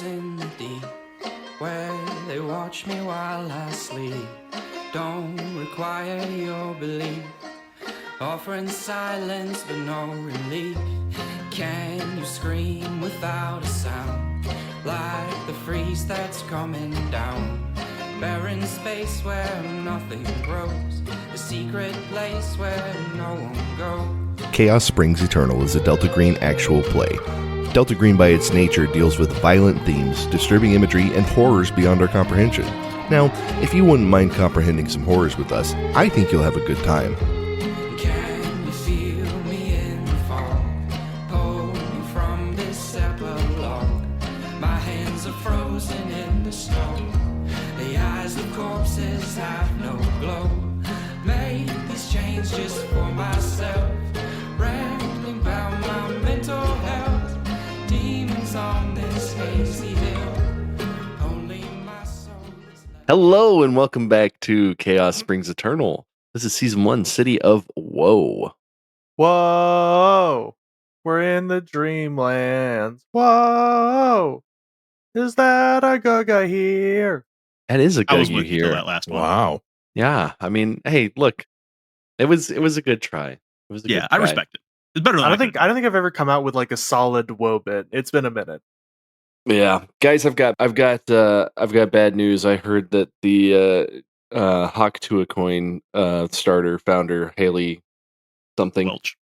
in the deep, where they watch me while I sleep. Don't require your belief, offering silence but no relief. Can you scream without a sound, like the freeze that's coming down? Barren space where nothing grows, a secret place where no one goes. Chaos Springs Eternal is a Delta Green actual play. Delta Green by its nature deals with violent themes, disturbing imagery, and horrors beyond our comprehension. Now, if you wouldn't mind comprehending some horrors with us, I think you'll have a good time. Can you feel me in the fall? Pull me from this epilogue. My hands are frozen in the snow. The eyes of corpses have no glow. Made these chains just for myself. Rambling about my mental health. Demons on this hazy hill. Only my soul is left. Hello, and welcome back to Chaos Springs Eternal. This is Season 1, City of Woe. Whoa, we're in the dreamlands. Whoa, is that a Gaga here? That is a I was good with you till here. that last one. Wow. Yeah, I mean, hey, look, it was a good try. It was a Yeah, good I try. respect it. It's better than I don't think I've ever come out with like a solid woe bit. It's been a minute. Yeah, guys, I've got bad news. I heard that the Hawk to a Coin starter founder Haley something Welch.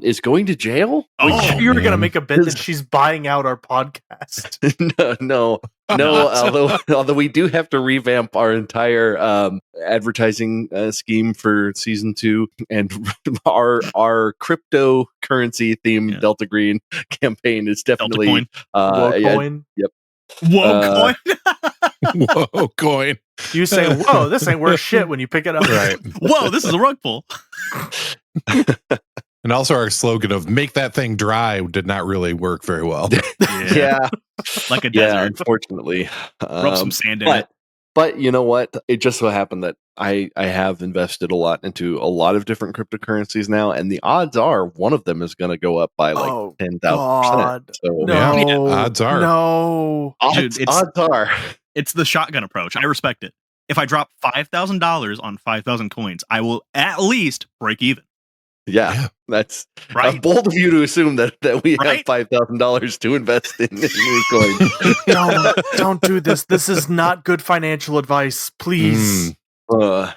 is going to jail. Oh, you were gonna man. make a bit that she's buying out our podcast. no. Although we do have to revamp our entire advertising scheme for season 2, and our cryptocurrency themed Yeah. Delta Green campaign is definitely Coin. Whoa, yeah, coin. Whoa, coin. Whoa, coin. You say, "Whoa, this ain't worth shit" when you pick it up. Right. Whoa, this is a rug pull. And also our slogan of make that thing dry did not really work very well. yeah. Like a Yeah, desert. unfortunately. Rub some sand in it. But you know what? It just so happened that I have invested a lot into a lot of different cryptocurrencies now, and the odds are one of them is going to go up by like Oh, 10,000%. God. So No, Yeah, odds are. no. odds, Dude, odds are. It's the shotgun approach. I respect it. If I drop $5,000 on 5,000 coins, I will at least break even. Yeah, that's Right? bold of you to assume that we Right? have $5,000 to invest in new coins. Don't do this. This is not good financial advice. Please. Uh,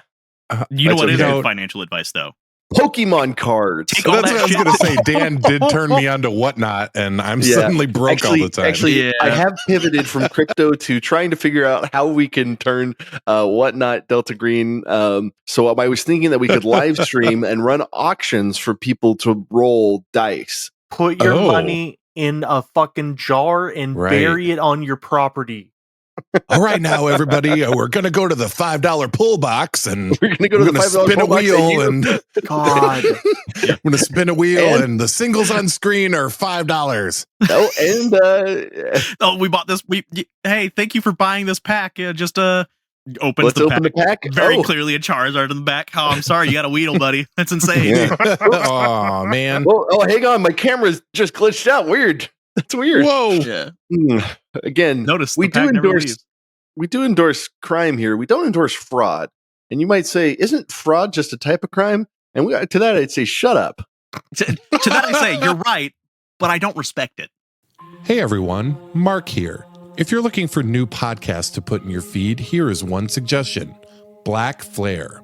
You know That's what is okay. good financial advice, though? Pokemon cards. Take So all that's that what I was shit. going to say. Dan did turn me on to Whatnot, and I'm Yeah. suddenly broke all the time. Actually, Yeah. I have pivoted from crypto to trying to figure out how we can turn Whatnot Delta Green. So I was thinking that we could live stream and run auctions for people to roll dice. Put your Oh. money in a fucking jar and Right. bury it on your property. All right, now everybody, we're going to go to the $5 pull box, and We're going to go to the gonna $5 spin a box wheel, and God. we're going to spin a wheel, And- and the singles on screen are $5. Oh, and Oh, we bought this. Hey, thank you for buying this pack. Yeah, just opens let's the open pack. the pack. Very Oh. clearly a Charizard in the back. Oh, I'm sorry, you got a Weedle, buddy. That's insane. Yeah. Oh man! Oh, hang on, my camera's just glitched out. Weird. That's weird. Whoa! Yeah. Again, Notice we the pack do never endorse. leaves. We do endorse crime here. We don't endorse fraud. And you might say, isn't fraud just a type of crime? And to that, I'd say, shut up. To that I say, you're right, but I don't respect it. Hey everyone, Mark here. If you're looking for new podcasts to put in your feed, here is one suggestion: Black Flare.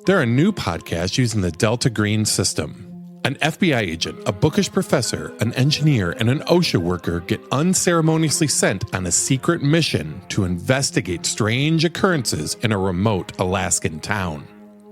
They're a new podcast using the Delta Green system. An FBI agent, a bookish professor, an engineer, and an OSHA worker get unceremoniously sent on a secret mission to investigate strange occurrences in a remote Alaskan town.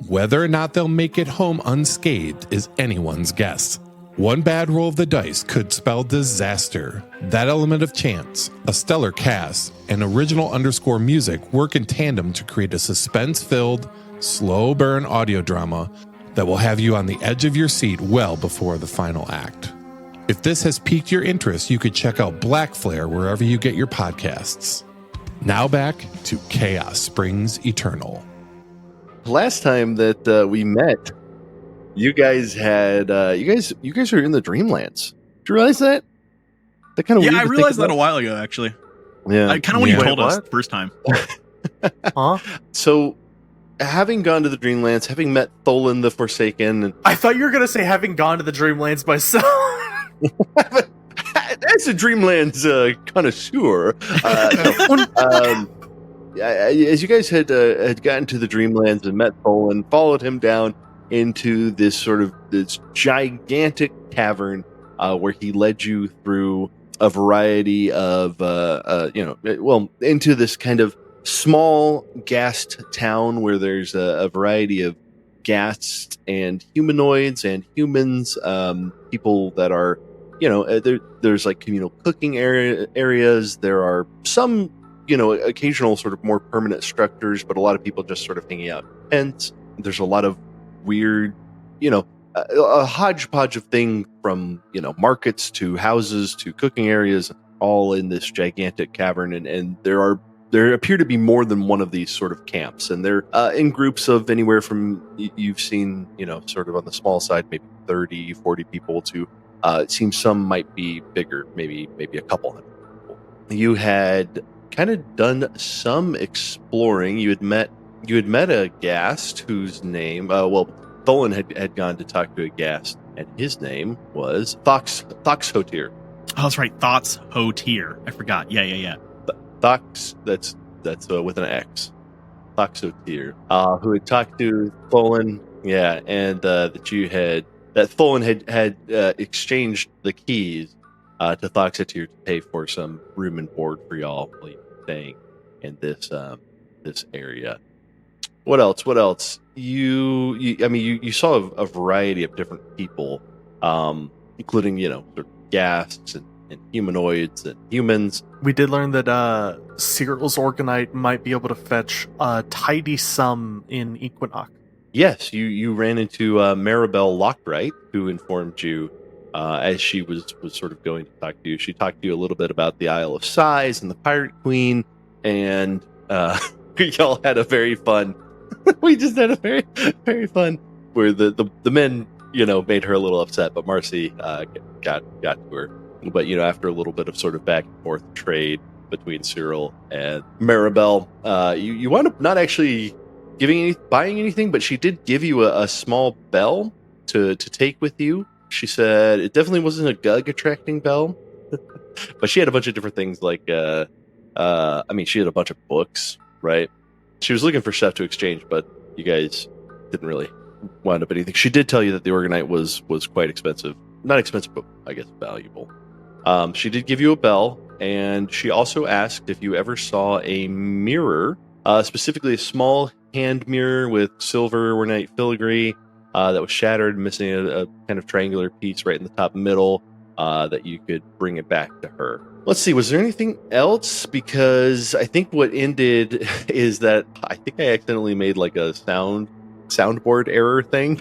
Whether or not they'll make it home unscathed is anyone's guess. One bad roll of the dice could spell disaster. That element of chance, a stellar cast, and original underscore music work in tandem to create a suspense-filled, slow-burn audio drama that will have you on the edge of your seat well before the final act. If this has piqued your interest, you could check out Black Flare wherever you get your podcasts. Now back to Chaos Springs Eternal. Last time that we met, you guys had you guys are in the Dreamlands. Did you realize that? That kind of Yeah, weird I to think realized that about. a while ago, actually. I kind of when you Wait, told us what? the first time. Huh? So, having gone to the Dreamlands, having met Tholen the Forsaken, and I thought you were gonna say having gone to the Dreamlands myself. as a Dreamlands connoisseur, as you guys had gotten to the Dreamlands and met Tholen, followed him down into this gigantic cavern where he led you through a variety of into this kind of small gassed town where there's a variety of ghasts and humanoids and humans, people that are, there's like communal cooking areas. There are some, occasional sort of more permanent structures, but a lot of people just sort of hanging out in tents. There's a lot of weird, a hodgepodge of things from, markets to houses to cooking areas, all in this gigantic cavern. And there appear to be more than one of these sort of camps, and they're in groups of anywhere from, you've seen, sort of on the small side, maybe 30, 40 people to, it seems some might be bigger, maybe a couple hundred people. You had kind of done some exploring. You had met a ghast whose name, Tholen had gone to talk to a ghast, and his name was Thoxhotir. Oh, that's right. Thoughts Hotir. I forgot. Yeah. Thox, that's with an X. Thoxhotir, who had talked to Tholen, and that Tholen had exchanged the keys to Thoxhotir to pay for some room and board for y'all while you were staying in this area. What else? You saw a variety of different people, including, sort of ghasts and humanoids and humans. We did learn that Cyril's Orgonite might be able to fetch a tidy sum in Equinox. Yes, you ran into Maribel Lockbright, who informed you as she was sort of going to talk to you. She talked to you a little bit about the Isle of Sighs and the Pirate Queen, and y'all had a very fun. We just had a very, very fun where the men, made her a little upset, but Marcy got to her. But after a little bit of sort of back and forth trade between Cyril and Maribel, you wound up not actually buying anything, but she did give you a small bell to take with you. She said it definitely wasn't a Gug attracting bell, but she had a bunch of different things like she had a bunch of books, right? She was looking for stuff to exchange, but you guys didn't really wind up anything. She did tell you that the Orgonite was quite expensive. Not expensive, but I guess valuable. She did give you a bell, and she also asked if you ever saw a mirror, specifically a small hand mirror with silver ornate filigree that was shattered, missing a kind of triangular piece right in the top middle, that you could bring it back to her. Let's see, was there anything else? Because I think what ended is that I think I accidentally made like a soundboard error thing.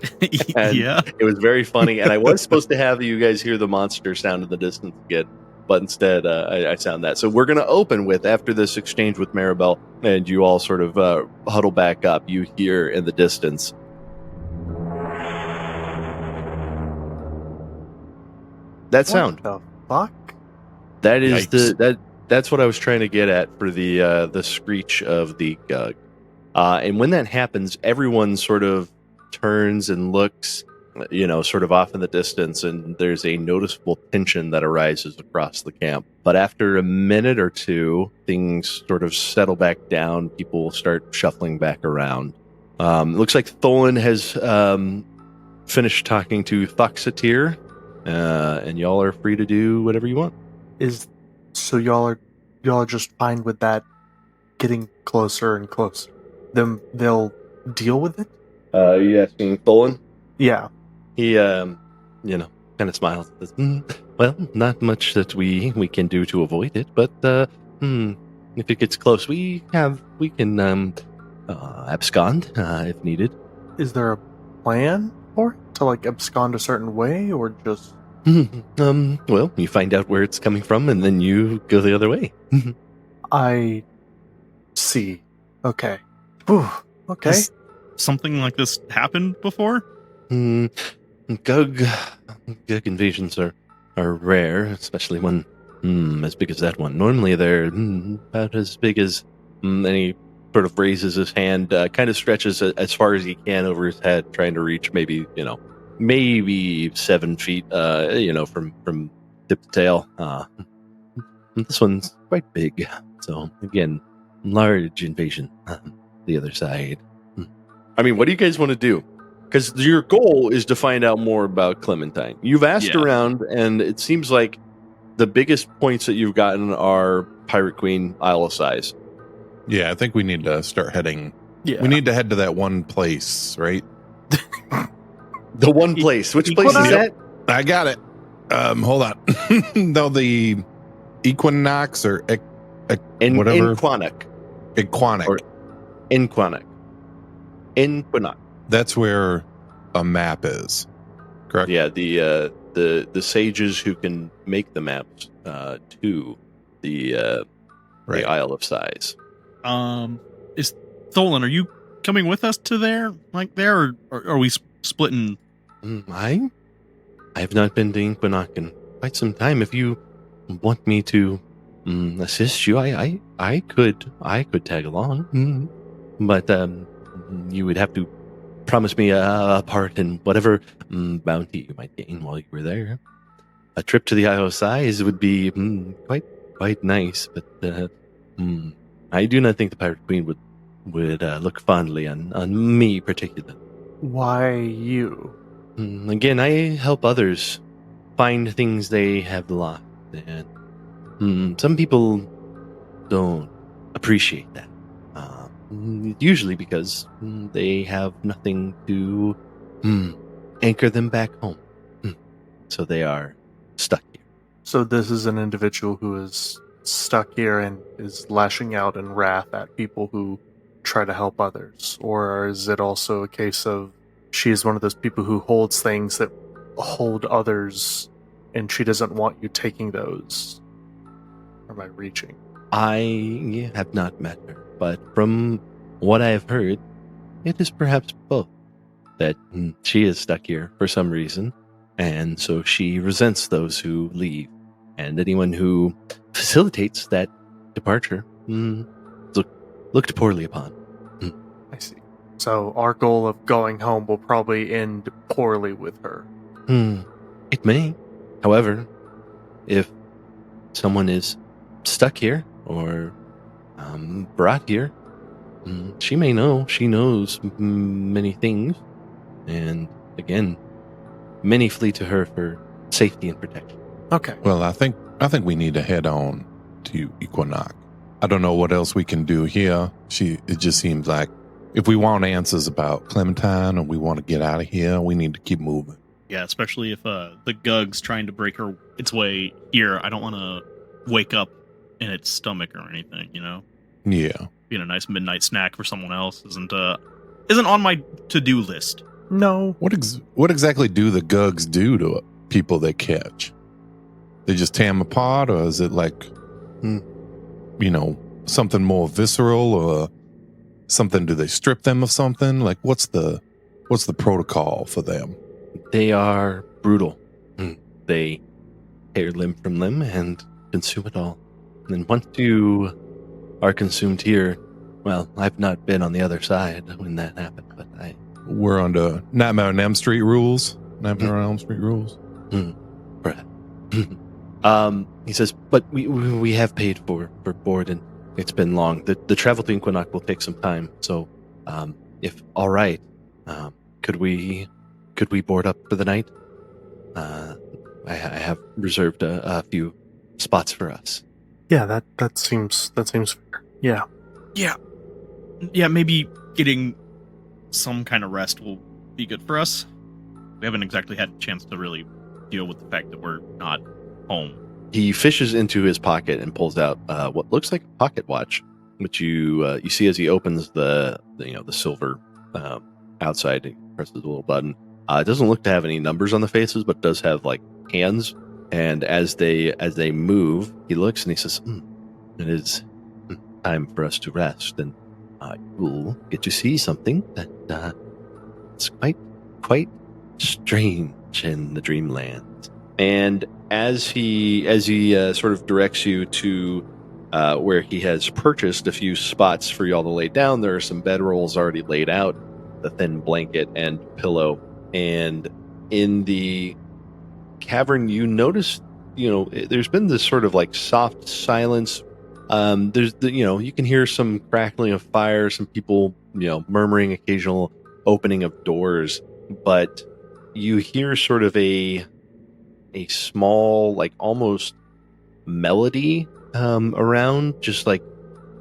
And Yeah. it was very funny, and I was supposed to have you guys hear the monster sound in the distance again, but instead I sound that. So we're going to open with, after this exchange with Maribel, and you all sort of huddle back up, you hear in the distance, that sound. What the fuck? That is Yikes. that's what I was trying to get at for the screech of the Gug. And when that happens, everyone sort of turns and looks, sort of off in the distance, and there's a noticeable tension that arises across the camp. But after a minute or two, things sort of settle back down. People start shuffling back around. It looks like Tholen has finished talking to Thoxhotir, and y'all are free to do whatever you want. So y'all are just fine with that getting closer and closer? Then they'll deal with it? Are you asking Tholen? Yeah. He, kind of smiles. Says, well, not much that we can do to avoid it, but if it gets close, we can abscond if needed. Is there a plan for it? To abscond a certain way, or just... Well, you find out where it's coming from, and then you go the other way. I see. Okay. Whew. Okay. Has something like this happened before? Gug invasions are rare, especially when as big as that one. Normally they're about as big as. And he sort of raises his hand, kind of stretches as far as he can over his head, trying to reach maybe 7 feet, from tip to tail. This one's quite big. So again, large invasion. The other side. I mean, what do you guys want to do? Because your goal is to find out more about Clementine. You've asked around, and it seems like the biggest points that you've gotten are Pirate Queen, Isle of Sighs. Yeah, I think we need to start heading. Yeah. We need to head to that one place, right? The one place. Which place is that? I got it. Hold on. No, the Equinox or whatever. Inquanac. Equanic. Inquanac. Inquanac. That's where a map is. Correct? Yeah, the sages who can make the maps to the Isle of Sighs. Is Tholan, are you coming with us to there, or are we splitting? I have not been to Inquanac in quite some time. If you want me to assist you, I could tag along, but you would have to promise me a part in whatever bounty you might gain while you were there. A trip to the Isle of Sighs would be quite nice, but I do not think the Pirate Queen would look fondly on me particularly. Why you? Again, I help others find things they have lost, and some people don't appreciate that. Usually because they have nothing to anchor them back home. So they are stuck here. So this is an individual who is stuck here and is lashing out in wrath at people who try to help others? Or is it also a case of she is one of those people who holds things that hold others and she doesn't want you taking those? Or am I reaching? I have not met her, but from what I have heard, it is perhaps both. That she is stuck here for some reason, and so she resents those who leave, and anyone who facilitates that departure looked poorly upon. I see. So our goal of going home will probably end poorly with her. It may. However, if someone is stuck here or brought here, she may know. She knows many things, and again, many flee to her for safety and protection. Okay. Well, I think we need to head on to Equinox. I don't know what else we can do here. It just seems like if we want answers about Clementine and we want to get out of here, we need to keep moving. Yeah, especially if the Gugs trying to break its way here. I don't want to wake up in its stomach or anything, you know? Yeah. Being a nice midnight snack for someone else isn't on my to-do list. No. What exactly do the Gugs do to people they catch? They just tear them apart, or is it like, something more visceral, or something? Do they strip them of something? Like, what's the protocol for them? They are brutal. They tear limb from limb and consume it all. And once you are consumed here, well, I've not been on the other side when that happened, but we're under Nightmare on Elm Street rules. Nightmare on Elm Street rules. Right. He says, but we have paid for board, and it's been long. The travel to Inquanac will take some time. So, if all right, could we board up for the night? I have reserved a few spots for us. Yeah, that seems fair. Yeah. Yeah, maybe getting some kind of rest will be good for us. We haven't exactly had a chance to really deal with the fact that we're not home. He fishes into his pocket and pulls out what looks like a pocket watch, which you see as he opens the silver outside. He presses a little button. It doesn't look to have any numbers on the faces, but does have like hands. And as they move, he looks and he says, "It is time for us to rest, and you'll get to see something that it's quite strange in the dreamlands." And as he sort of directs you to where he has purchased a few spots for y'all to lay down, there are some bedrolls already laid out, the thin blanket and pillow. And in the cavern, you notice, there's been this sort of like soft silence. You can hear some crackling of fire, some people, murmuring, occasional opening of doors, but you hear sort of a small, like almost melody around, just like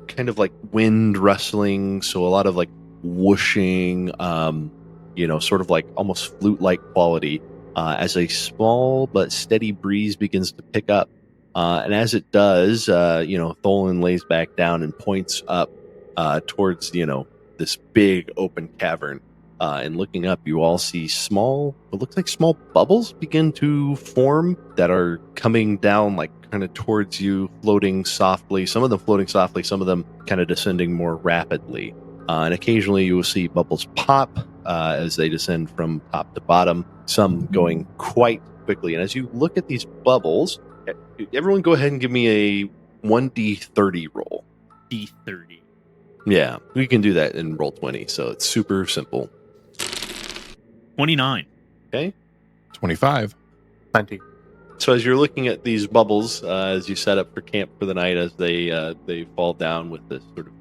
kind of like wind rustling. So a lot of like whooshing, sort of like almost flute-like quality as a small but steady breeze begins to pick up. And as it does, Tholen lays back down and points up towards, this big open cavern. And looking up, you all see what looks like small bubbles begin to form that are coming down, like kind of towards you, floating softly. Some of them floating softly, some of them kind of descending more rapidly. And occasionally you will see bubbles pop as they descend from top to bottom, some going quite quickly. And as you look at these bubbles, everyone go ahead and give me a 1d30 roll. D30. Yeah, we can do that in roll 20, so it's super simple. 29. Okay. 25. 20. So as you're looking at these bubbles, as you set up for camp for the night, as they fall down with this sort of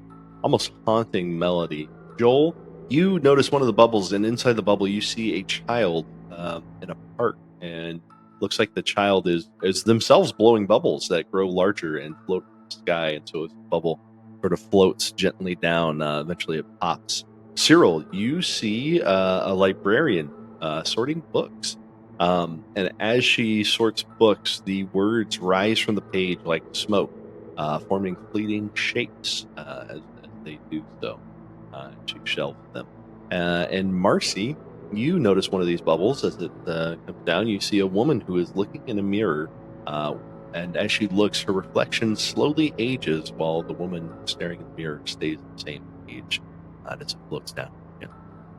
almost haunting melody, Joel, you notice one of the bubbles, and inside the bubble you see a child in a park, and looks like the child is themselves blowing bubbles that grow larger and float in the sky, and so as the bubble sort of floats gently down, eventually it pops. Cyril, you see a librarian sorting books. And as she sorts books, the words rise from the page like smoke, forming fleeting shapes as they do so. She shelves them. And Marcy, you notice one of these bubbles as it comes down. You see a woman who is looking in a mirror, and as she looks, her reflection slowly ages while the woman staring in the mirror stays the same age as it looks down and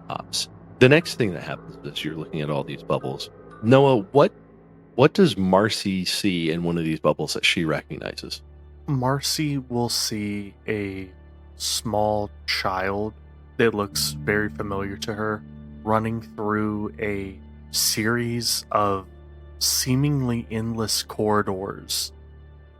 pops. The next thing that happens is you're looking at all these bubbles. Noah, what does Marcy see in one of these bubbles that she recognizes? Marcy will see a small child that looks very familiar to her running through a series of seemingly endless corridors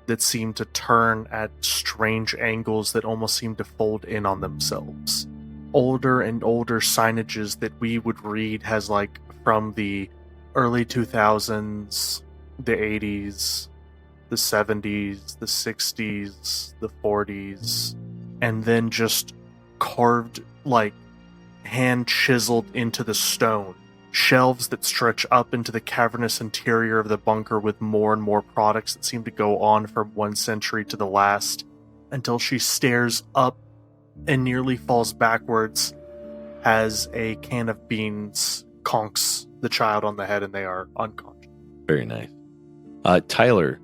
that seem to turn at strange angles that almost seem to fold in on themselves. Older and older signages that we would read has like from the early 2000s, the 80s, the 70s, the 60s, the 40s, and then just carved, like hand chiseled into the stone. Shelves that stretch up into the cavernous interior of the bunker with more and more products that seem to go on from one century to the last, until she stares up and nearly falls backwards as a can of beans conks the child on the head and they are unconscious. Very nice. Tyler,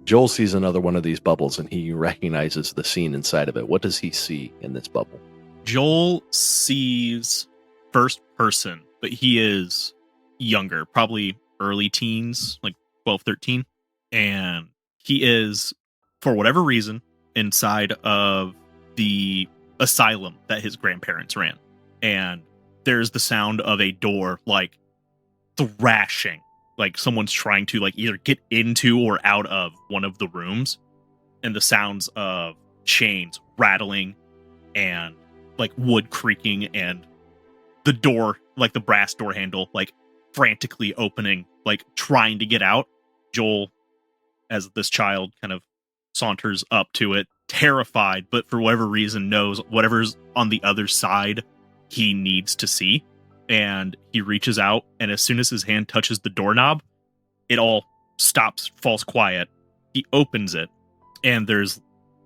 Joel sees another one of these bubbles and he recognizes the scene inside of it. What does he see in this bubble? Joel sees first person, but he is younger, probably early teens, like 12, 13. And he is, for whatever reason, inside of the asylum that his grandparents ran. And there's the sound of a door, like, thrashing. Like someone's trying to, like, either get into or out of one of the rooms. And the sounds of chains rattling and, like, wood creaking and the door, like the brass door handle, like frantically opening, like trying to get out. Joel, as this child, kind of saunters up to it, terrified, but for whatever reason knows whatever's on the other side he needs to see. And he reaches out, and as soon as his hand touches the doorknob, it all stops, falls quiet. He opens it, and there's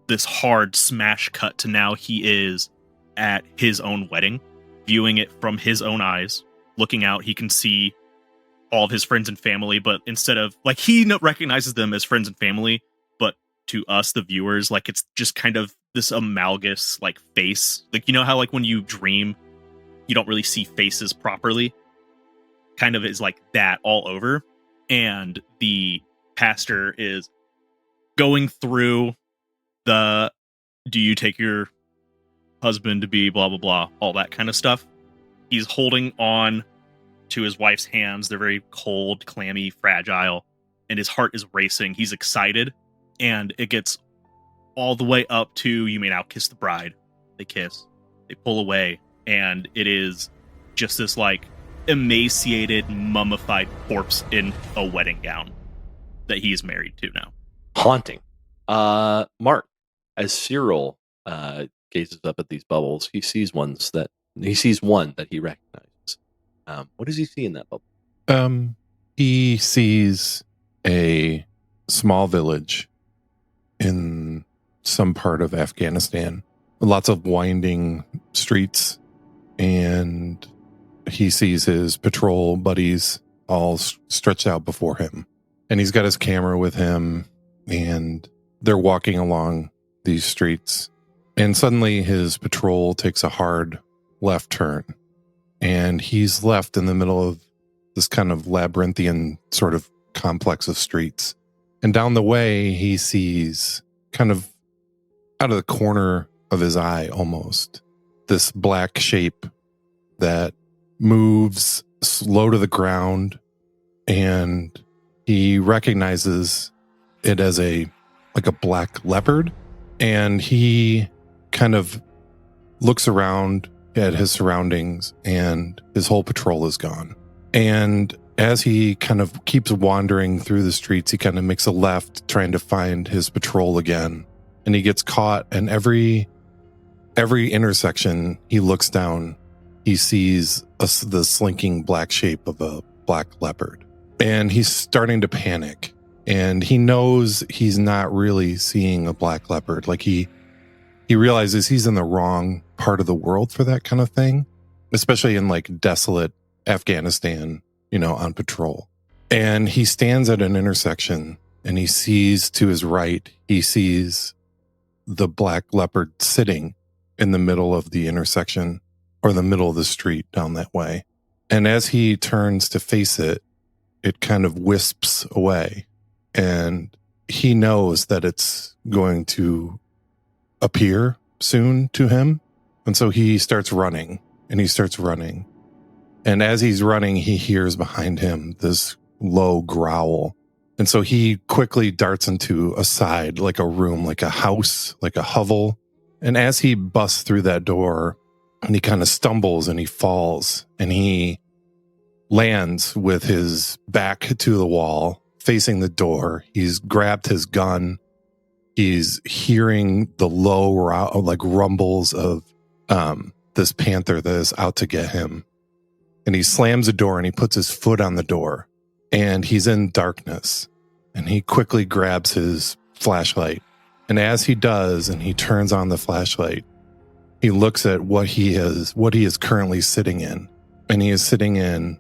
this hard smash cut to now he is at his own wedding, viewing it from his own eyes. Looking out, he can see all of his friends and family, but instead of, like, he recognizes them as friends and family, but to us, the viewers, like, it's just kind of this amalgamous, like, face. Like, you know how, like, when you dream, you don't really see faces properly? Kind of is like that all over. And the pastor is going through the, do you take your husband to be blah, blah, blah, all that kind of stuff. He's holding on to his wife's hands. They're very cold, clammy, fragile, and his heart is racing. He's excited, and it gets all the way up to, you may now kiss the bride. They kiss, they pull away, and it is just this like emaciated, mummified corpse in a wedding gown that he's married to now. Haunting. Mark, as Cyril gazes up at these bubbles, he sees one that he recognizes. What does he see in that bubble? He sees a small village in some part of Afghanistan. Lots of winding streets, and he sees his patrol buddies all stretched out before him. And he's got his camera with him, and they're walking along these streets. And suddenly his patrol takes a hard left turn, and he's left in the middle of this kind of labyrinthian sort of complex of streets. And down the way, he sees, kind of out of the corner of his eye almost, this black shape that moves slow to the ground, and he recognizes it as like a black leopard. And he kind of looks around at his surroundings, and his whole patrol is gone. And as he kind of keeps wandering through the streets, he kind of makes a left, trying to find his patrol again. And he gets caught, and every intersection he looks down, he sees the slinking black shape of a black leopard. And he's starting to panic. And he knows he's not really seeing a black leopard. Like he realizes he's in the wrong part of the world for that kind of thing, especially in like desolate Afghanistan, on patrol. And he stands at an intersection, and he sees to his right, he sees the black leopard sitting in the middle of the intersection, or the middle of the street down that way. And as he turns to face it, it kind of wisps away. And he knows that it's going to appear soon to him. And so he starts running, and he starts running. And as he's running, he hears behind him this low growl. And so he quickly darts into a side, like a room, like a house, like a hovel. And as he busts through that door, and he kind of stumbles and he falls, and he lands with his back to the wall, facing the door. He's grabbed his gun. He's hearing the low rumbles of this panther that is out to get him. And he slams the door, and he puts his foot on the door, and he's in darkness. And he quickly grabs his flashlight. And as he does, and he turns on the flashlight, he looks at what he is currently sitting in. And he is sitting in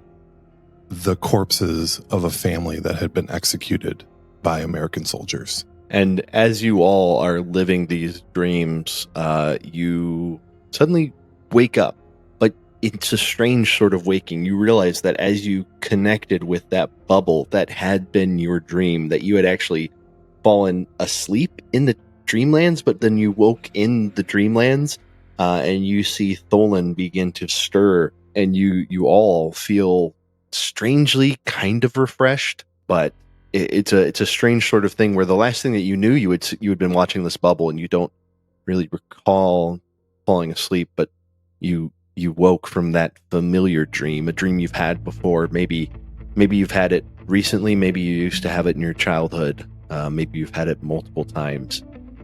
the corpses of a family that had been executed by American soldiers. And as you all are living these dreams, you suddenly wake up. But it's a strange sort of waking. You realize that as you connected with that bubble that had been your dream, that you had actually fallen asleep in the dreamlands, but then you woke in the dreamlands, and you see Tholen begin to stir, and you all feel strangely kind of refreshed. But it's a strange sort of thing where the last thing that you knew, you had been watching this bubble, and you don't really recall falling asleep, but you woke from that familiar dream, a dream you've had before. Maybe you've had it recently, maybe you used to have it in your childhood, maybe you've had it multiple times,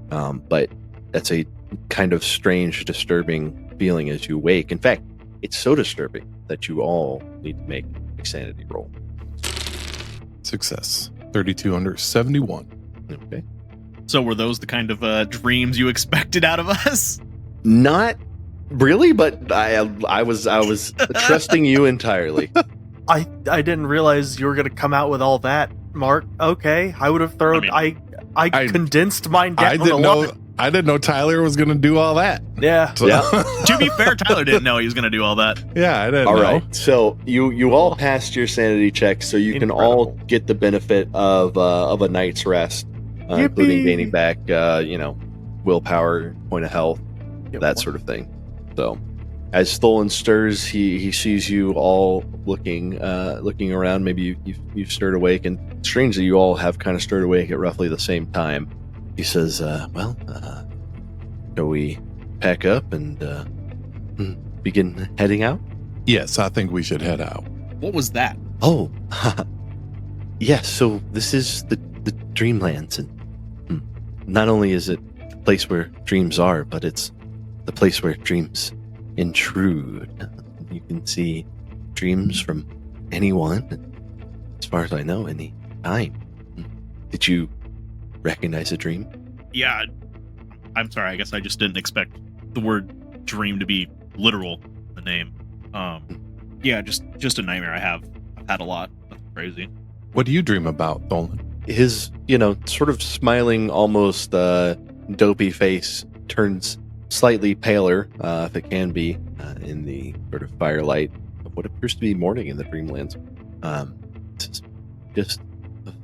but that's a kind of strange, disturbing feeling as you wake. In fact, it's so disturbing that you all need to make a sanity roll. Success. 32 under 71. Okay. So were those the kind of dreams you expected out of us? Not really, but I was trusting you entirely. I didn't realize you were going to come out with all that, Mark. Okay, I would have thrown. I condensed mine down. I didn't know Tyler was going to do all that. Yeah. So- Yeah. To be fair, Tyler didn't know he was going to do all that. Yeah, I didn't All know. right. So you all passed your sanity checks, so you can all Incredible. get the benefit of a night's rest, including Yippee. gaining back, willpower, point of health, Get that one. sort of thing. So, as Tholen stirs, he sees you all looking around. Maybe you've stirred awake, and strangely, you all have kind of stirred awake at roughly the same time. He says, shall we pack up and begin heading out? Yes, I think we should head out. What was that? Oh, yes. So this is the Dreamlands, and not only is it the place where dreams are, but it's the place where dreams intrude. You can see dreams from anyone, as far as I know, any time. Did you recognize a dream? Yeah, I'm sorry. I guess I just didn't expect the word dream to be literal in the name. Yeah, just a nightmare I've had a lot. That's crazy. What do you dream about, Tholen? His, sort of smiling, almost dopey face turns slightly paler, if it can be, in the sort of firelight of what appears to be morning in the Dreamlands. It's just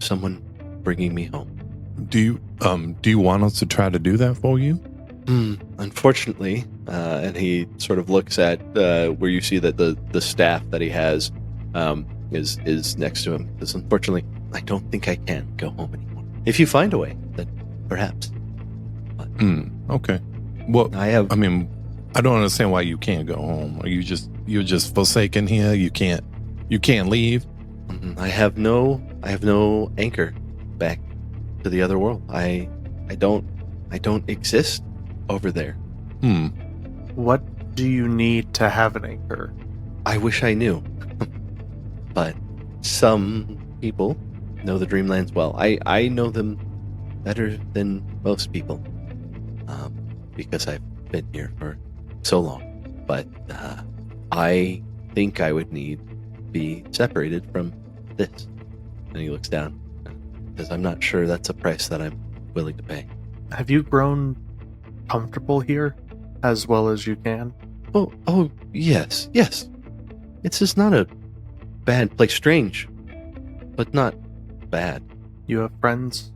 someone bringing me home. Do you want us to try to do that for you? Unfortunately, and he sort of looks at where you see that the staff that he has is next to him. Because unfortunately, I don't think I can go home anymore. If you find a way, then perhaps. Okay. Well, I don't understand why you can't go home. Are you're just forsaken here? You can't leave? I have no anchor back to the other world. I don't exist over there. What do you need to have an anchor? I wish I knew. But some people know the Dreamlands well. I know them better than most people. Because I've been here for so long. But I think I would need to be separated from this. And he looks down. Because I'm not sure that's a price that I'm willing to pay. Have you grown comfortable here as well as you can? Oh, yes. It's just not a bad place. Strange, but not bad. You have friends?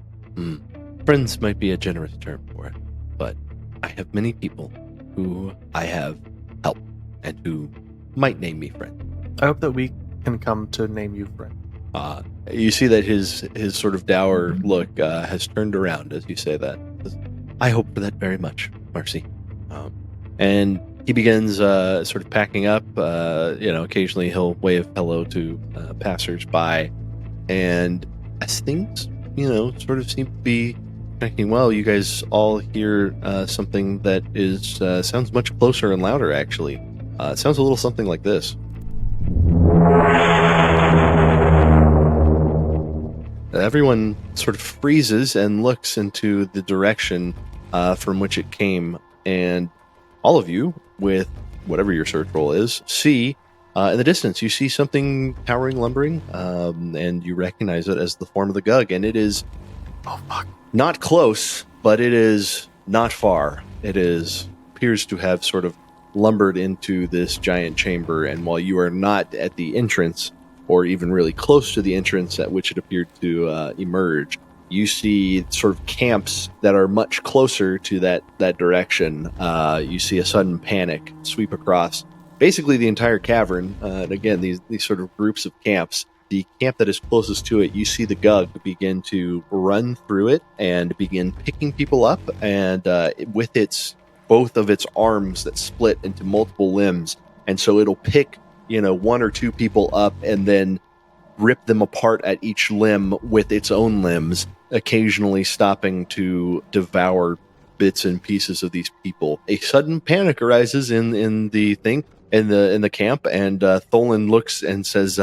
Friends might be a generous term for it, but I have many people who I have helped and who might name me friend. I hope that we can come to name you friend. You see that his sort of dour look has turned around as you say that. I hope for that very much, Marcy. And he begins sort of packing up. Occasionally he'll wave hello to passers-by. And as things, sort of seem to be connecting well, you guys all hear something that is sounds much closer and louder, actually. It sounds a little something like this. Everyone sort of freezes and looks into the direction from which it came, and all of you, with whatever your search roll is, see in the distance, you see something towering, lumbering, and you recognize it as the form of the Gug, and it is not close, but it is not far. It appears to have sort of lumbered into this giant chamber, and while you are not at the entrance, or even really close to the entrance at which it appeared to emerge, you see sort of camps that are much closer to that direction. You see a sudden panic sweep across basically the entire cavern. And again, these sort of groups of camps. The camp that is closest to it, you see the Gug begin to run through it and begin picking people up. And with both of its arms that split into multiple limbs. And so it'll pick one or two people up and then rip them apart at each limb with its own limbs, occasionally stopping to devour bits and pieces of these people. A sudden panic arises in the camp, and Tholen looks and says,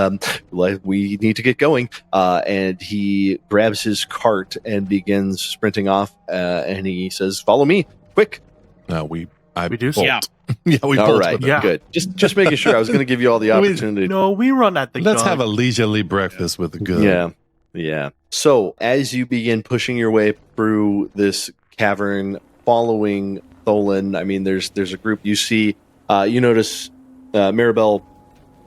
"We need to get going." And he grabs his cart and begins sprinting off. And he says, "Follow me, quick!" We do so. Yeah. Yeah, we All both right, would. Yeah. good. Just making sure. I was going to give you all the opportunity. No, we run at the Let's Gug. have a leisurely breakfast with the Gug. Yeah. So as you begin pushing your way through this cavern, following Tholen. I mean, there's a group you see. You notice Maribel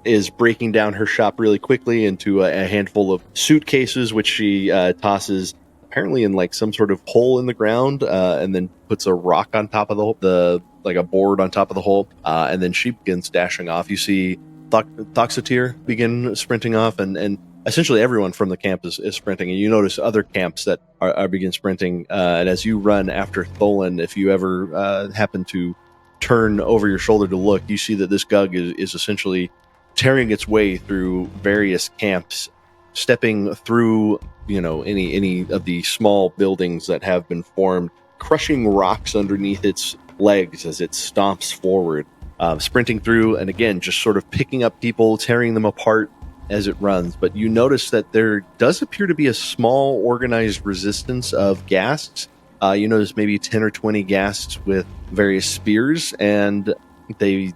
is breaking down her shop really quickly into a handful of suitcases, which she tosses apparently in like some sort of hole in the ground, and then puts a rock on top of like a board on top of the hole, and then she begins dashing off. You see Cocytus begin sprinting off, and essentially everyone from the camp is sprinting, and you notice other camps that are begin sprinting, and as you run after Tholen, if you ever happen to turn over your shoulder to look, you see that this Gug is essentially tearing its way through various camps, stepping through any of the small buildings that have been formed, crushing rocks underneath its legs as it stomps forward, sprinting through, and again just sort of picking up people, tearing them apart as it runs. But you notice that there does appear to be a small organized resistance of ghasts. You notice maybe 10 or 20 ghasts with various spears, and they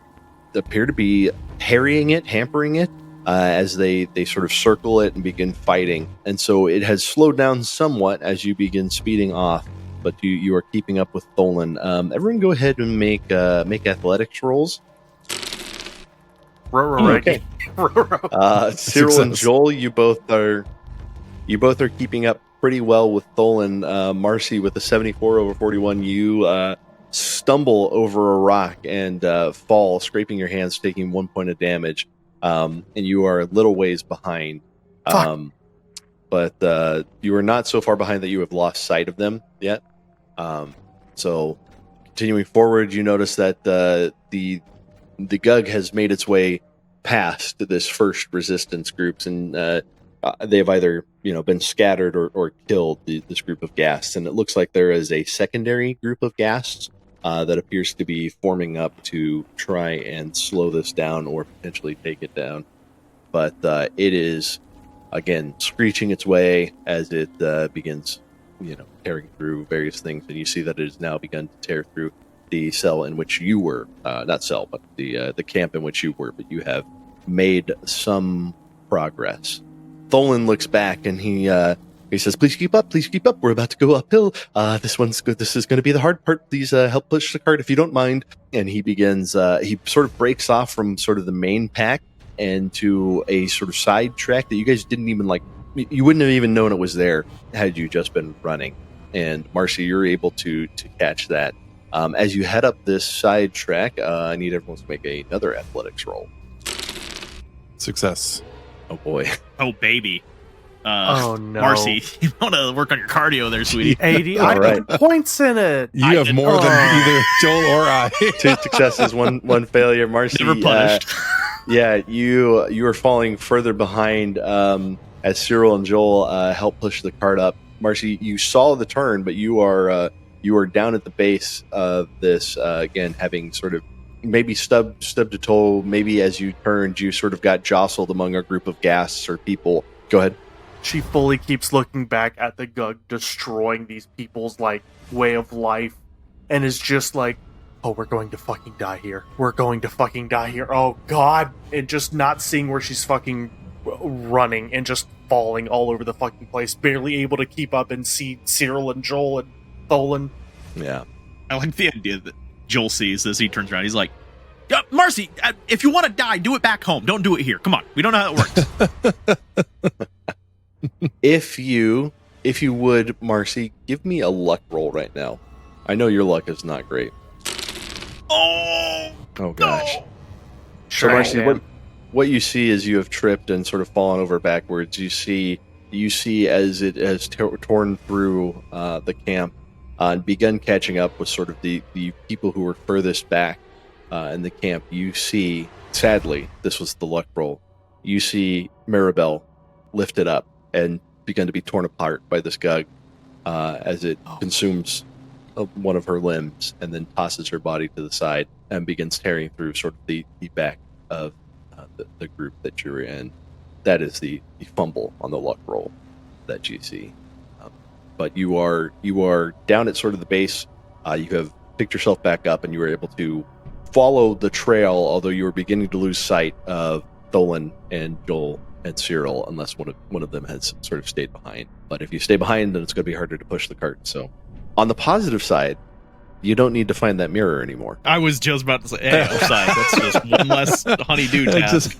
appear to be harrying it, hampering it, as they sort of circle it and begin fighting. And so it has slowed down somewhat as you begin speeding off, but you are keeping up with Tholen. Everyone go ahead and make athletics rolls. Okay. Cyril and Joel, you both are keeping up pretty well with Tholen. Marcy, with a 74 over 41, you stumble over a rock and fall, scraping your hands, taking 1 point of damage, and you are a little ways behind. But you are not so far behind that you have lost sight of them yet. So continuing forward, you notice that the Gug has made its way past this first resistance groups, and they've either been scattered or killed, this group of ghasts. And it looks like there is a secondary group of ghasts that appears to be forming up to try and slow this down or potentially take it down. But it is, again, screeching its way as it begins, tearing through various things. And you see that it has now begun to tear through the cell in which you were, not cell, but the camp in which you were. But you have made some progress. Tholen looks back and he says, please keep up, we're about to go uphill. This one's good. This is going to be the hard part. Please help push the cart if you don't mind. And he begins, he sort of breaks off from sort of the main pack and to a sort of side track that you guys didn't even you wouldn't have even known it was there had you just been running. And Marcy, you're able to catch that. As you head up this side track, I need everyone to make another athletics roll. Success. Oh boy. Oh baby. Oh no, Marcy, you want to work on your cardio there, sweetie? 80. All I right. put points in it. You have more than either Joel or I. 2 successes, one failure. Marcy, Never punished. You are falling further behind as Cyril and Joel help push the cart up. Marcy, you saw the turn, but you are down at the base of this, again, having sort of maybe stubbed to toe. Maybe as you turned, you sort of got jostled among a group of ghasts or people. Go ahead. She fully keeps looking back at the Gug destroying these people's way of life, and is just like, oh, we're going to fucking die here. We're going to fucking die here. Oh god. And just not seeing where she's fucking running and just falling all over the fucking place, barely able to keep up and see Cyril and Joel and Tholen. Yeah. I like the idea that Joel sees as he turns around. He's like, Marcy, if you want to die, do it back home. Don't do it here. Come on. We don't know how it works. If you would, Marcy, give me a luck roll right now. I know your luck is not great. Oh gosh. No. So Marcy, what you see is you have tripped and sort of fallen over backwards. You see as it has torn through the camp and begun catching up with sort of the people who were furthest back in the camp. You see, sadly, this was the luck roll. You see Maribel lifted up and begun to be torn apart by this Gug as it consumes one of her limbs and then tosses her body to the side and begins tearing through sort of the back of the group that you're in. That is the fumble on the luck roll that you see. But you are down at sort of the base. You have picked yourself back up and you were able to follow the trail, although you were beginning to lose sight of Tholen and Joel and Cyril, unless one of them has sort of stayed behind. But if you stay behind, then it's going to be harder to push the cart. So on the positive side, you don't need to find that mirror anymore. I was just about to say, hey, upside. That's just one less honeydew task.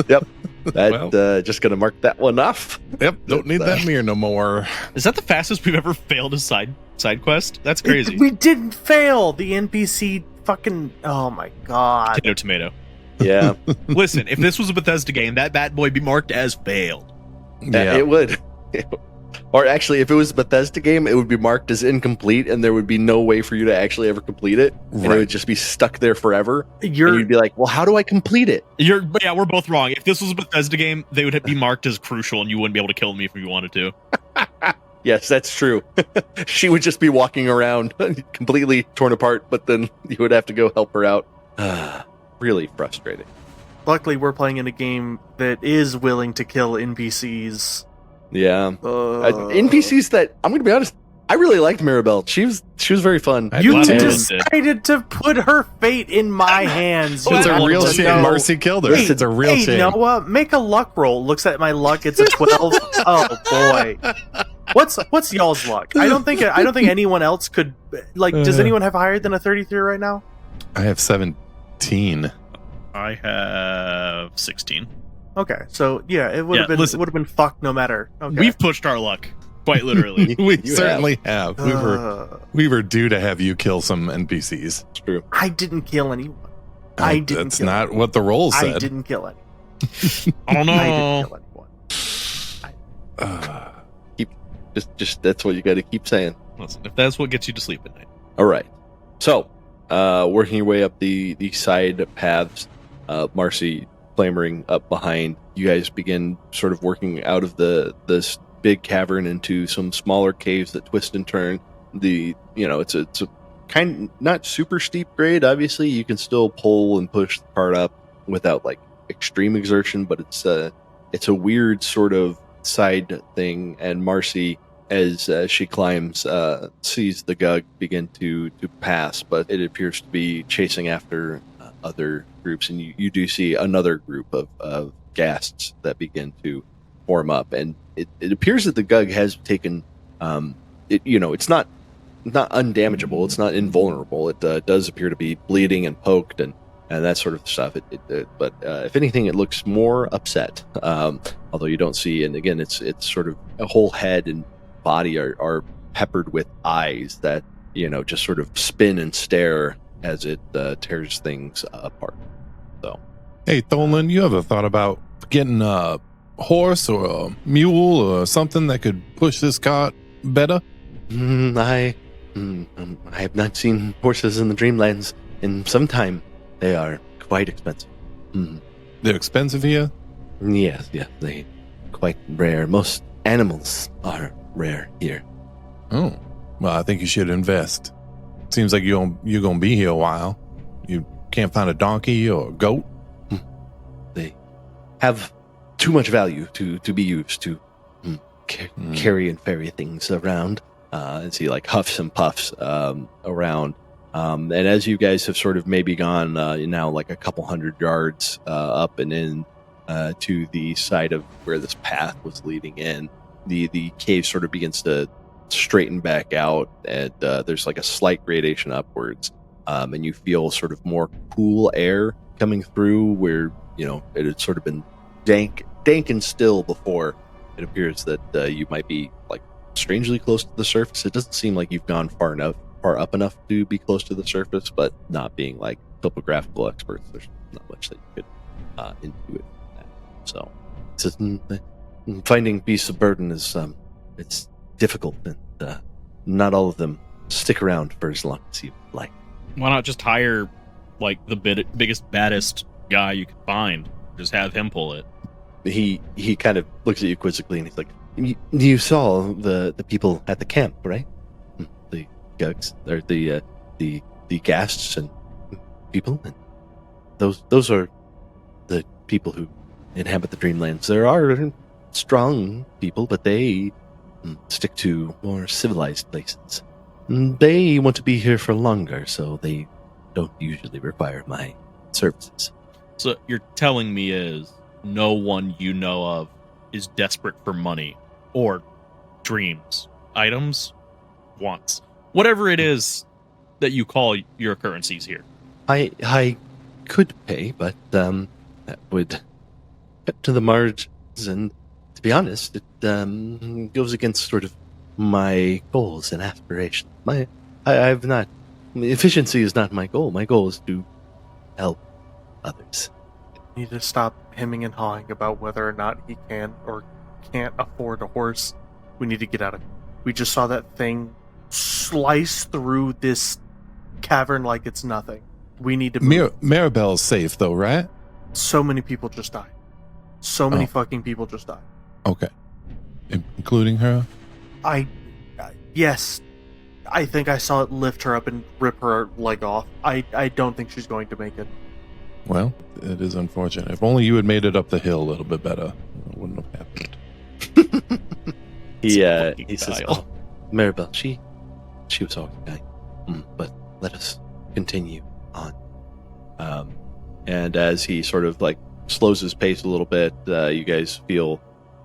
Yep. That just going to mark that one off. Yep, don't need that mirror no more. Is that the fastest we've ever failed a side quest? That's crazy. We didn't fail the NPC fucking... Oh my god. Tomato. Yeah. Listen, if this was a Bethesda game, that bad boy be marked as failed. Yeah. It would. Or actually, if it was a Bethesda game, it would be marked as incomplete, and there would be no way for you to actually ever complete it. And it would just be stuck there forever. And you'd be like, well, how do I complete it? Yeah, we're both wrong. If this was a Bethesda game, they would be marked as crucial, and you wouldn't be able to kill me if you wanted to. Yes, that's true. She would just be walking around completely torn apart, but then you would have to go help her out. Really frustrating. Luckily, we're playing in a game that is willing to kill NPCs. Yeah. NPCs that, I'm going to be honest, I really liked Mirabelle. She was very fun. You decided to put her fate in my hands. It's a real shame Marcy killed her. It's a real shame. Noah, make a luck roll. Looks at my luck. It's a 12. Oh boy. What's y'all's luck? I don't think anyone else could. Like, does anyone have higher than a 33 right now? I have 17. I have 16. Okay, so yeah, it would have been fucked no matter. Okay. We've pushed our luck, quite literally. We certainly have. We were due to have you kill some NPCs. It's true. I didn't kill anyone. That's not what the roll said. I didn't kill anyone. Oh no! I didn't kill anyone. Just that's what you got to keep saying. Listen, if that's what gets you to sleep at night. All right. So, working your way up the side paths, Marcy clambering up behind, you guys begin sort of working out of this big cavern into some smaller caves that twist and turn. It's a kind, not super steep grade. Obviously, you can still pull and push the cart up without like extreme exertion, but it's a weird sort of side thing. And Marcy, as she climbs, sees the Gug begin to pass, but it appears to be chasing after other groups, and you do see another group of ghasts that begin to form up, and it appears that the Gug has taken it's not undamageable, it's not invulnerable. It does appear to be bleeding and poked and that sort of stuff. But if anything, it looks more upset, although you don't see, and again, it's sort of a whole head and body are peppered with eyes that just sort of spin and stare as it tears things apart. So, hey, Tholen, you ever thought about getting a horse or a mule or something that could push this cart better? I have not seen horses in the Dreamlands in some time. They are quite expensive. They're expensive here? Yes, they quite rare. Most animals are rare here. Oh, well, I think you should invest. Seems like you're gonna be here a while. You can't find a donkey or a goat? They have too much value to be used to carry and ferry things around. And see, like, huffs and puffs around. And as you guys have sort of maybe gone now like a couple hundred yards up and in to the side of where this path was leading in, the cave sort of begins to straighten back out, and there's like a slight gradation upwards, and you feel sort of more cool air coming through where it had sort of been dank and still before. It appears that you might be like strangely close to the surface. It doesn't seem like you've gone far up enough to be close to the surface, but not being like topographical experts, there's not much that you could intuit from that. So finding beasts of burden is it's difficult, and not all of them stick around for as long as you like. Why not just hire like the biggest, baddest guy you could find? Just have him pull it. He kind of looks at you quizzically, and he's like, "You saw the people at the camp, right? The Gugs, or the ghasts and people, and those are the people who inhabit the Dreamlands. There are strong people, but they stick to more civilized places. They want to be here for longer, so they don't usually require my services." So you're telling me is no one you know of is desperate for money or dreams, items, wants, whatever it is that you call your currencies here? I could pay, but that would cut to the margins, and to be honest, it goes against sort of my goals and aspirations. I've not. Efficiency is not my goal. My goal is to help others. You need to stop hemming and hawing about whether or not he can or can't afford a horse. We need to get out of here. We just saw that thing slice through this cavern like it's nothing. We need to move. Maribel's safe, though, right? So many people just died. So many fucking people just died. Okay. Including her? Yes. I think I saw it lift her up and rip her leg off. I don't think she's going to make it. Well, it is unfortunate. If only you had made it up the hill a little bit better, it wouldn't have happened. He says, "Oh, Maribel, she was all right, but let us continue on." And as he sort of like slows his pace a little bit, you guys feel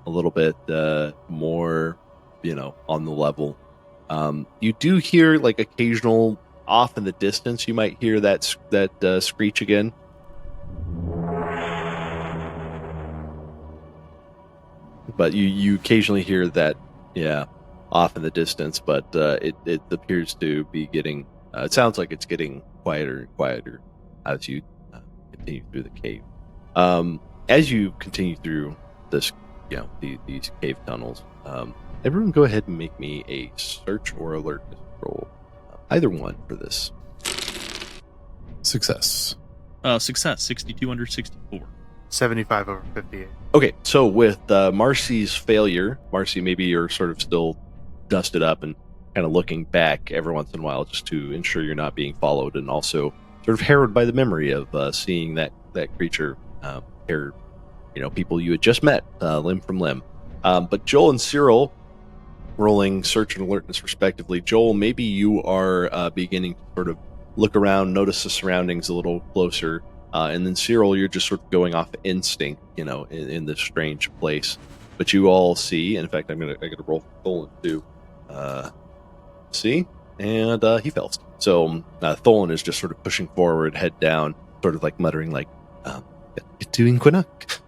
a little bit more, on the level. You do hear like occasional off in the distance. You might hear that screech again. But you occasionally hear that, off in the distance. But it appears to be getting. It sounds like it's getting quieter and quieter as you continue through the cave. As you continue through this, these cave tunnels, everyone go ahead and make me a search or alertness roll. Either one for this. Success. Success, 62 under 64. 75 over 58. Okay, so with Marcy's failure, Marcy, maybe you're sort of still dusted up and kind of looking back every once in a while just to ensure you're not being followed, and also sort of harrowed by the memory of seeing that creature, people you had just met, limb from limb. But Joel and Cyril, rolling search and alertness respectively. Joel, maybe you are beginning to sort of look around, notice the surroundings a little closer. And then Cyril, you're just sort of going off instinct, in this strange place. But you all see, in fact, I got to roll for Tholen too. See? And he fails. So Tholen is just sort of pushing forward, head down, sort of like muttering like, get to Inquinoc.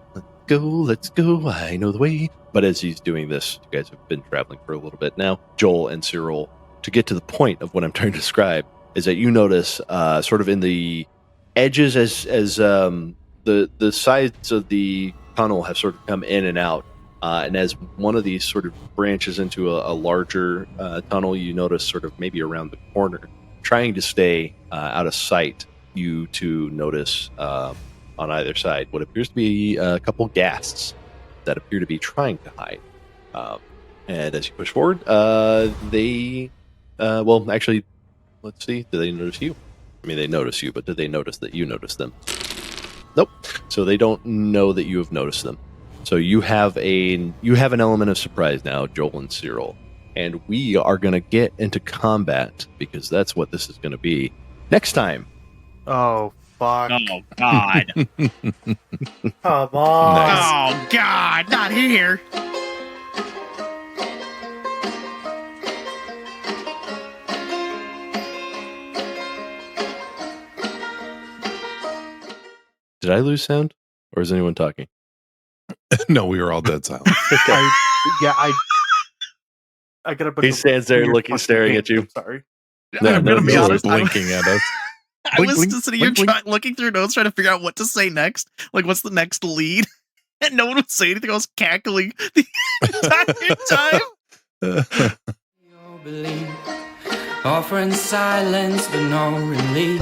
Let's go, I know the way. But as he's doing this, you guys have been traveling for a little bit now. Joel and Cyril, to get to the point of what I'm trying to describe, is that you notice sort of in the edges as the sides of the tunnel have sort of come in and out, and as one of these sort of branches into a larger tunnel, you notice sort of maybe around the corner, trying to stay out of sight, you two notice on either side what appears to be a couple ghasts that appear to be trying to hide. And as you push forward, they actually, let's see, do they notice you? I mean, they notice you, but did they notice that you noticed them? Nope. So they don't know that you have noticed them. So you have an element of surprise now, Joel and Cyril. And we are going to get into combat, because that's what this is going to be next time. Oh, fuck. Oh, God. Come on. Nice. Oh, God, not here. Did I lose sound? Or is anyone talking? No, we were all dead silent. I got a bunch He of stands there weird looking, fucking staring things. at you. I'm sorry. I'm going to be He's honest. blinking at us. I Blink, was blink, just sitting here blink, blink. looking through notes, trying to figure out what to say next. Like, what's the next lead? And no one would say anything. I was cackling the entire time. Your belief, offering silence but no relief.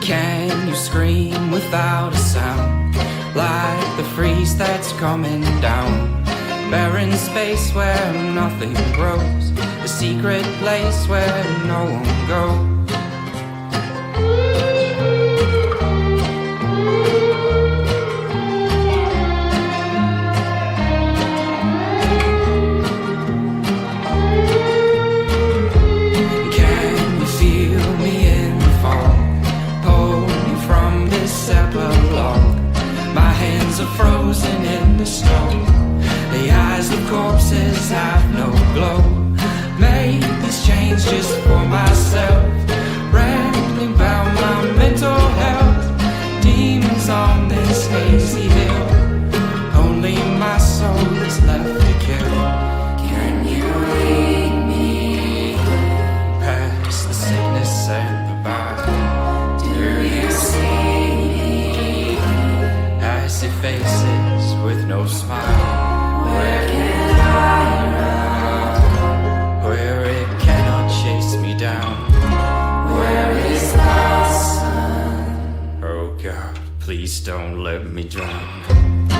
Can you scream without a sound, like the freeze that's coming down? Barren space where nothing grows, a secret place where no one goes. Can you feel me in the fall? Pull me from this epilogue. My hands are frozen in the snow. The eyes of corpses have no glow. Make this change just for myself. faces with no smile. Where can I run? Where it cannot chase me down. Where is the sun? Oh God, please don't let me drown.